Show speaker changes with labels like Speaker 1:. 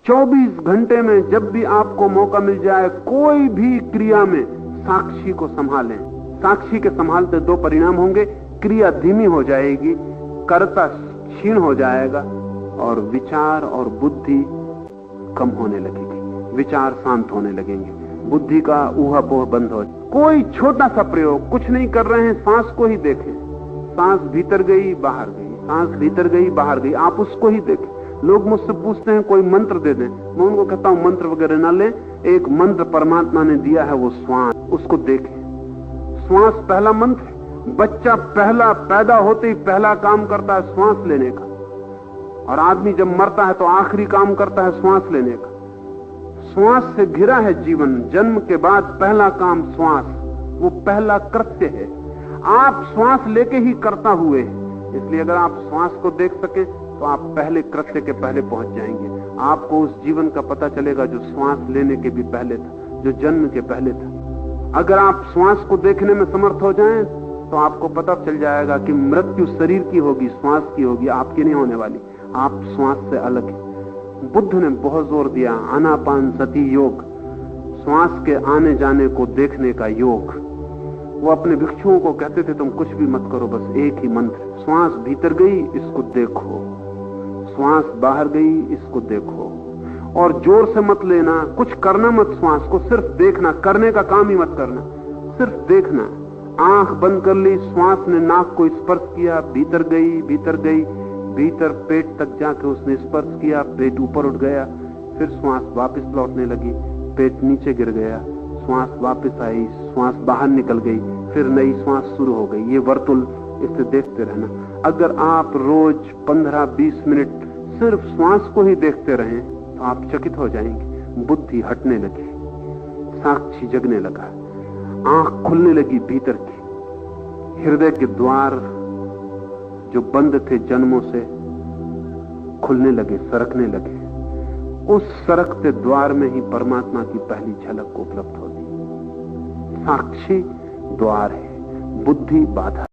Speaker 1: 24 घंटे में जब भी आपको मौका मिल जाए, कोई भी क्रिया में साक्षी को संभालें। साक्षी के संभालते दो परिणाम होंगे, क्रिया धीमी हो जाएगी, कर्ता क्षीण हो जाएगा और विचार और बुद्धि कम होने लगेगी, विचार शांत होने लगेंगे, बुद्धि का ऊहापोह बंद हो। कोई छोटा सा प्रयोग, कुछ नहीं कर रहे हैं, सांस को ही देखें। सांस भीतर गई बाहर गई, सांस भीतर गई बाहर गई, आप उसको ही देखें। लोग मुझसे पूछते हैं कोई मंत्र दे दें, मैं उनको कहता हूं मंत्र वगैरह ना लें, एक मंत्र परमात्मा ने दिया है, वो श्वास, उसको देखें। श्वास पहला मंत्र है। बच्चा पहला पैदा होते ही पहला काम करता है श्वास लेने का, और आदमी जब मरता है तो आखिरी काम करता है श्वास लेने का। श्वास से घिरा है जीवन। जन्म के बाद पहला काम श्वास, वो पहला कृत्य है। आप श्वास लेके ही करता हुए हैं, इसलिए अगर आप श्वास को देख सके तो आप पहले कृत्य के पहले पहुंच जाएंगे। आपको उस जीवन का पता चलेगा जो श्वास लेने के भी पहले था, जो जन्म के पहले था। अगर आप श्वास को देखने में समर्थ हो जाएं तो आपको पता चल जाएगा कि मृत्यु शरीर की होगी, श्वास की होगी, आपकी नहीं होने वाली। आप श्वास से अलग है। बुद्ध ने बहुत जोर दिया आनापान सती योग, श्वास के आने जाने को देखने का योग। वो अपने भिक्षुओं को कहते थे तुम कुछ भी मत करो, बस एक ही मंत्र, श्वास भीतर गई इसको देखो, श्वास बाहर गई इसको देखो, और जोर से मत लेना, कुछ करना मत, श्वास को सिर्फ देखना, करने का काम ही मत करना, सिर्फ देखना। आंख बंद कर ली, श्वास ने नाक को स्पर्श किया, भीतर गई भीतर गई, भीतर पेट तक जाके उसने स्पर्श किया, पेट ऊपर उठ गया, फिर श्वास वापस लौटने लगी, पेट नीचे गिर गया, श्वास वापस आई, श्वास बाहर निकल गई, फिर नई श्वास शुरू हो गई। ये वर्तुल, इसे देखते रहना। अगर आप रोज 15-20 मिनट सिर्फ श्वास को ही देखते रहें तो आप चकित हो जाएंगे। बुद्धि हटने लगी, साक्षी जगने लगा, आंख खुलने लगी भीतर की, हृदय के द्वार जो बंद थे जन्मों से खुलने लगे, सरकने लगे। उस सरकते द्वार में ही परमात्मा की पहली झलक उपलब्ध होती। साक्षी द्वार है, बुद्धि बाधा।